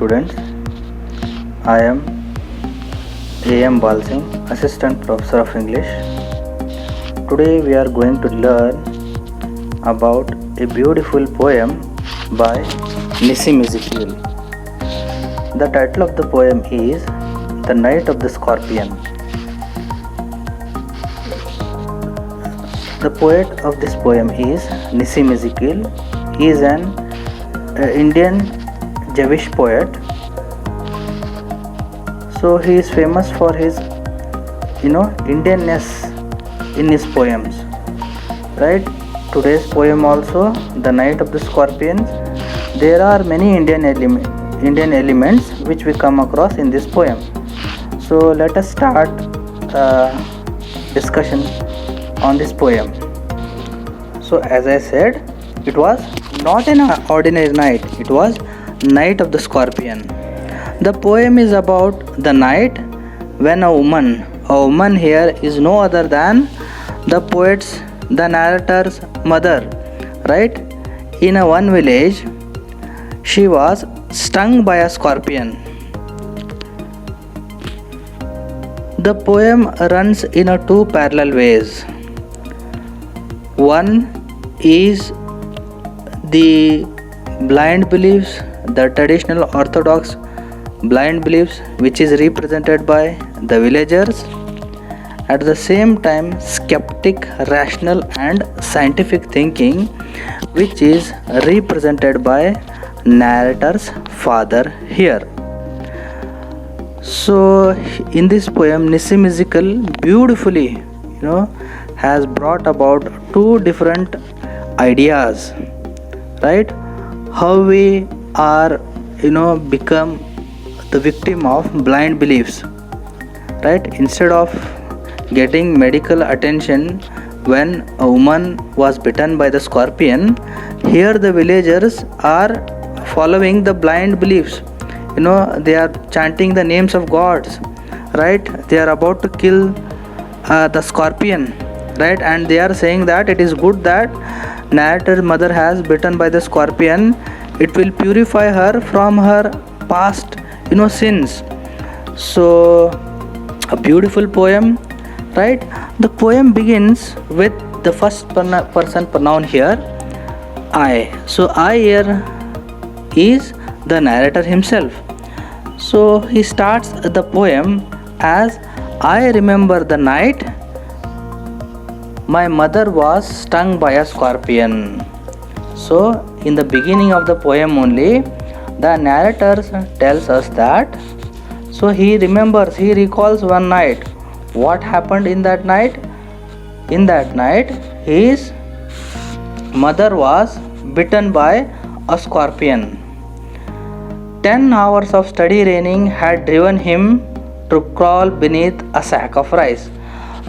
students. I am A.M. Balsingh, Assistant Professor of English. Today we are going to learn about a beautiful poem by Nissim Ezekiel. The title of the poem is The Night of the Scorpion. The poet of this poem is Nissim Ezekiel. He is an Indian Jewish poet. So he is famous for his Indianness in his poems, right? Today's poem also, The Night of the Scorpions, there are many Indian elements which we come across in this poem. So let us start discussion on this poem. So as I said, it was not an ordinary night, it was Night of the Scorpion. The poem is about the night when a woman here is no other than the poet's, the narrator's mother, right? In one village, she was stung by a scorpion. The poem runs in two parallel ways. One is the blind beliefs, the traditional orthodox blind beliefs, which is represented by the villagers. At the same time, skeptic, rational and scientific thinking, which is represented by narrator's father here. So in this poem, Nissim Ezekiel beautifully has brought about two different ideas, right? How we are become the victim of blind beliefs, right? Instead of getting medical attention when a woman was bitten by the scorpion, here the villagers are following the blind beliefs. They are chanting the names of gods, right? They are about to kill the scorpion, right? And they are saying that it is good that narrator's mother has bitten by the scorpion. It will purify her from her past sins. So a beautiful poem, right? The poem begins with the first person pronoun here, I. So I here is the narrator himself. So he starts the poem as, I remember the night my mother was stung by a scorpion. So in the beginning of the poem only, the narrator tells us that, so he recalls one night. What happened in that night? In that night, his mother was bitten by a scorpion. 10 hours of steady raining had driven him to crawl beneath a sack of rice.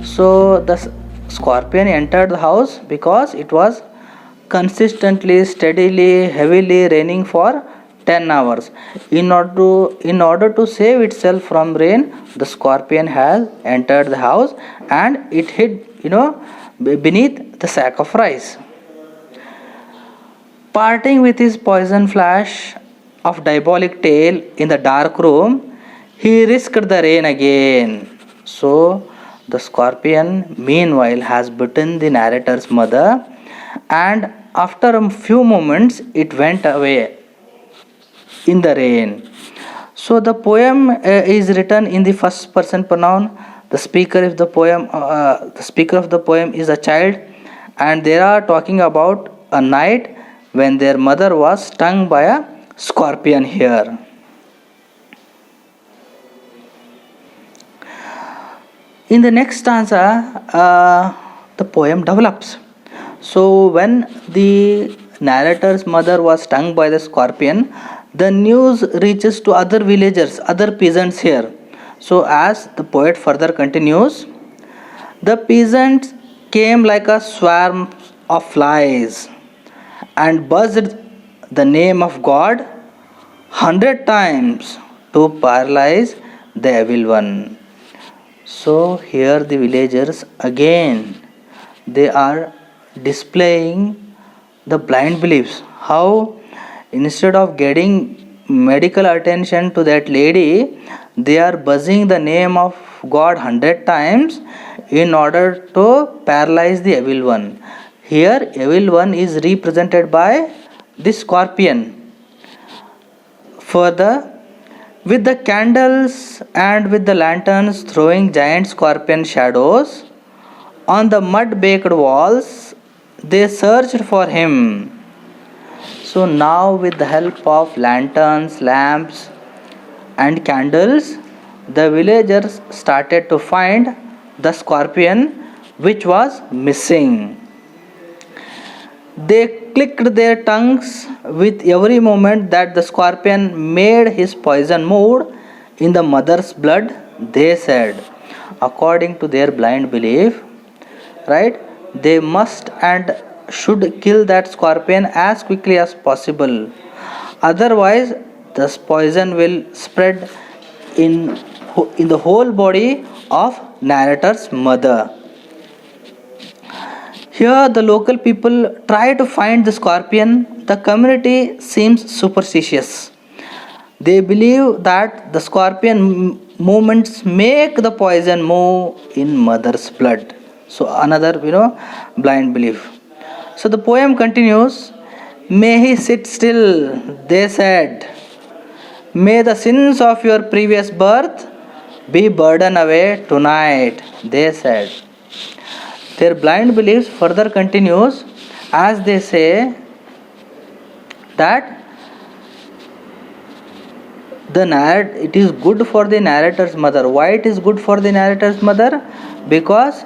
So the scorpion entered the house because it was consistently, steadily, heavily raining for 10 hours. In order to save itself from rain, the scorpion has entered the house and it hid beneath the sack of rice. Parting with his poison flash of diabolic tail in the dark room, he risked the rain again. So the scorpion meanwhile has bitten the narrator's mother, and after a few moments it went away in the rain. So the poem is written in the first person pronoun. The speaker of the poem is a child, and they are talking about a night when their mother was stung by a scorpion here. In the next stanza, the poem develops. So when the narrator's mother was stung by the scorpion, the news reaches to other villagers, other peasants here. So as the poet further continues, the peasants came like a swarm of flies and buzzed the name of God 100 times to paralyze the evil one. So here the villagers again, they are displaying the blind beliefs. How instead of getting medical attention to that lady, they are buzzing the name of God 100 times in order to paralyze the evil one. Here, evil one is represented by the scorpion. Further, with the candles and with the lanterns throwing giant scorpion shadows on the mud baked walls, they searched for him. So now, with the help of lanterns, lamps, and candles, the villagers started to find the scorpion which was missing. They clicked their tongues with every moment that the scorpion made his poison mood in the mother's blood. They said, according to their blind belief, right, they must and should kill that scorpion as quickly as possible. Otherwise, this poison will spread in, in the whole body of narrator's mother. Here, the local people try to find the scorpion. The community seems superstitious. They believe that the scorpion movements make the poison move in mother's blood. So, another, blind belief. So, the poem continues. May he sit still, they said. May the sins of your previous birth be burdened away tonight, they said. Their blind beliefs further continues as they say that it is good for the narrator's mother. Why it is good for the narrator's mother? Because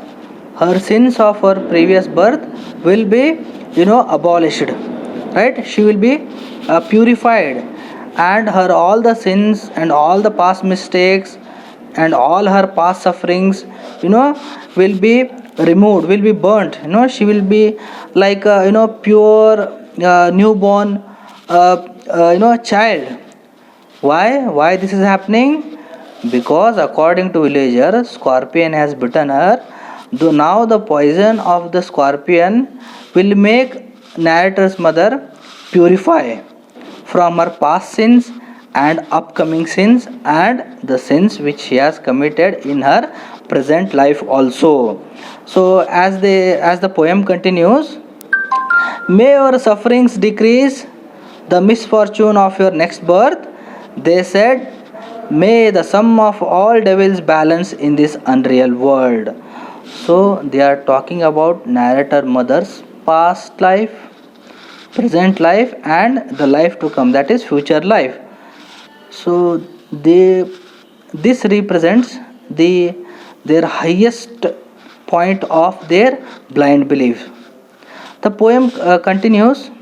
her sins of her previous birth will be, abolished, right? She will be purified, and her all the sins and all the past mistakes and all her past sufferings, will be removed, will be burnt. She will be like a, pure newborn child. Why this is happening? Because according to villager, scorpion has bitten her. Though now the poison of the scorpion will make narrator's mother purify from her past sins and upcoming sins and the sins which she has committed in her present life also. So as the poem continues, may your sufferings decrease the misfortune of your next birth. They said, may the sum of all devils balance in this unreal world. So they are talking about narrator mother's past life, present life, and the life to come, that is future life. So this represents their highest point of their blind belief. The poem continues.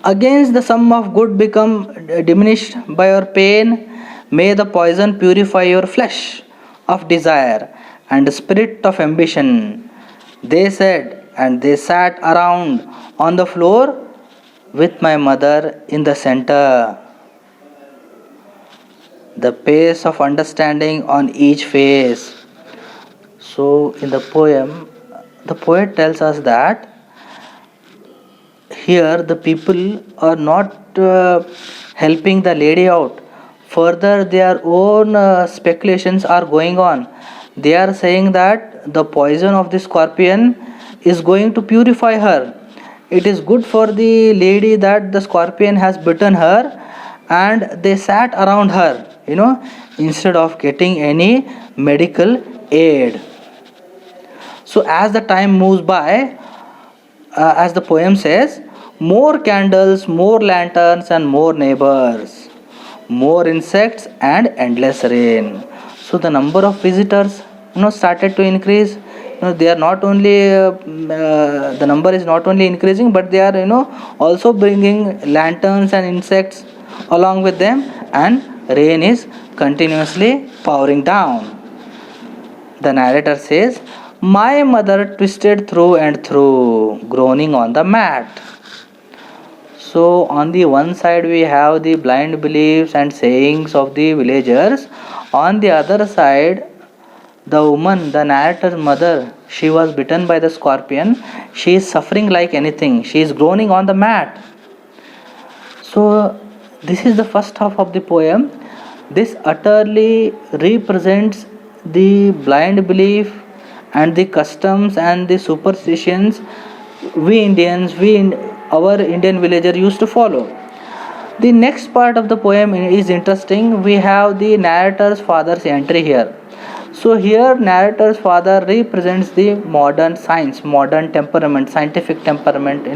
Against the sum of good become diminished by your pain, may the poison purify your flesh of desire and spirit of ambition. They said, and they sat around on the floor with my mother in the center. The pace of understanding on each face. So, in the poem, the poet tells us that here the people are not helping the lady out. Further, their own speculations are going on. They are saying that the poison of the scorpion is going to purify her. It is good for the lady that the scorpion has bitten her, and they sat around her, instead of getting any medical aid. So, as the time moves by, as the poem says, more candles, more lanterns, and more neighbors, more insects, and endless rain. So, the number of visitors, started to increase. They are not only the number is not only increasing, but they are, also bringing lanterns and insects along with them, and rain is continuously pouring down. The narrator says, my mother twisted through and through, groaning on the mat. So, on the one side, we have the blind beliefs and sayings of the villagers. On the other side, the woman, the narrator's mother, she was bitten by the scorpion. She is suffering like anything. She is groaning on the mat. So, This is the first half of the poem. This utterly represents the blind belief and the customs and the superstitions we Indians, our Indian villager used to follow. The next part of the poem is interesting. We have the narrator's father's entry here. So here narrator's father represents the modern science, modern temperament, scientific temperament,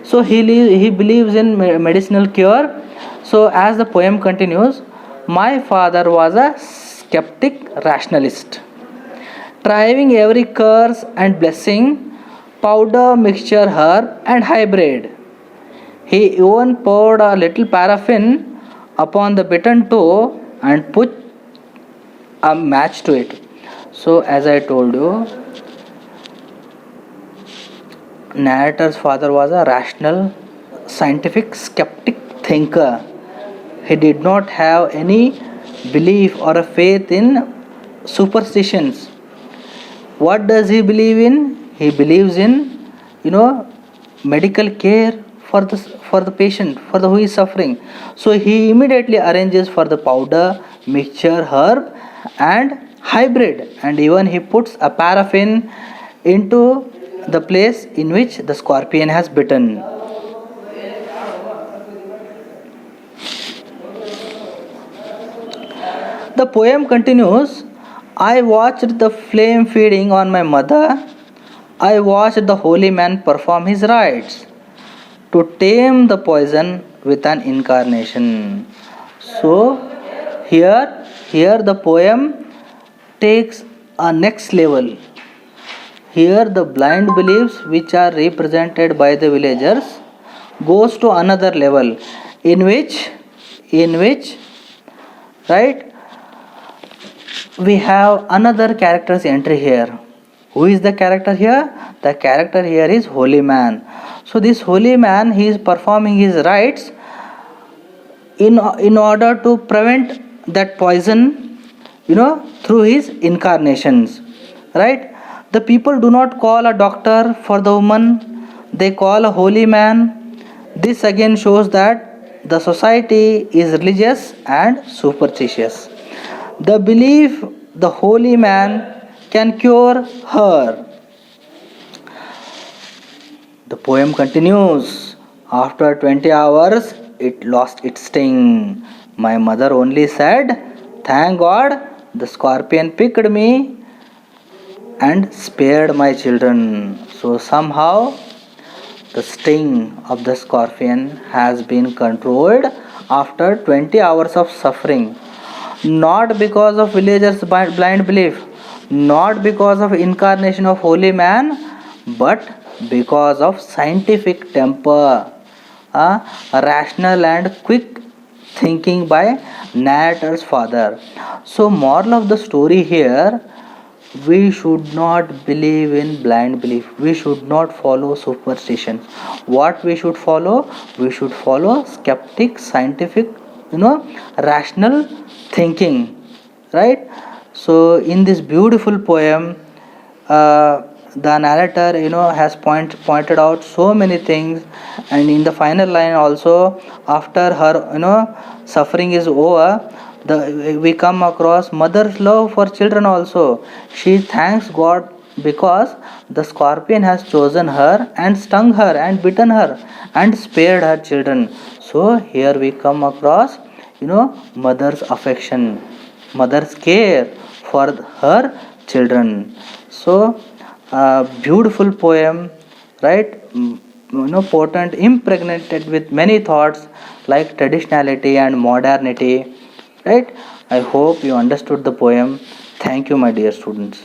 So he believes in medicinal cure. So as the poem continues, my father was a skeptic rationalist, trying every curse and blessing, powder, mixture, herb and hybrid. He even poured a little paraffin upon the bitten toe and put a match to it. So, as I told you, narrator's father was a rational, scientific, skeptic thinker. He did not have any belief or a faith in superstitions. What does he believe in? He believes in, medical care for the patient, for the who is suffering. So he immediately arranges for the powder, mixture, herb, and hybrid, and even he puts a paraffin into the place in which the scorpion has bitten. The poem continues. I watched the flame feeding on my mother. I watched the holy man perform his rites to tame the poison with an incarnation. So here the poem takes a next level. Here the blind beliefs which are represented by the villagers goes to another level in which right we have another character's entry here. Who is the character here? The character here is holy man. So this holy man, he is performing his rites in order to prevent that poison, through his incarnations, right? The people do not call a doctor for the woman, they call a holy man. This again shows that the society is religious and superstitious. The belief the holy man can cure her. The poem continues. After 20 hours, it lost its sting. My mother only said, thank God the scorpion picked me and spared my children. So somehow the sting of the scorpion has been controlled after 20 hours of suffering. Not because of villagers' blind belief, not because of incarnation of holy man, but because of scientific temper, rational and quick thinking by narrator's father. So moral of the story here, we should not believe in blind belief, we should not follow superstitions. What we should follow? We should follow skeptic, scientific, rational thinking, right? So in this beautiful poem, the narrator has pointed out so many things, and in the final line also, after her suffering is over, we come across mother's love for children also. She thanks God because the scorpion has chosen her and stung her and bitten her and spared her children. So here we come across mother's affection, mother's care for her children. So beautiful poem, right? Potent, impregnated with many thoughts like traditionality and modernity, right? I hope you understood the poem. Thank you, my dear students.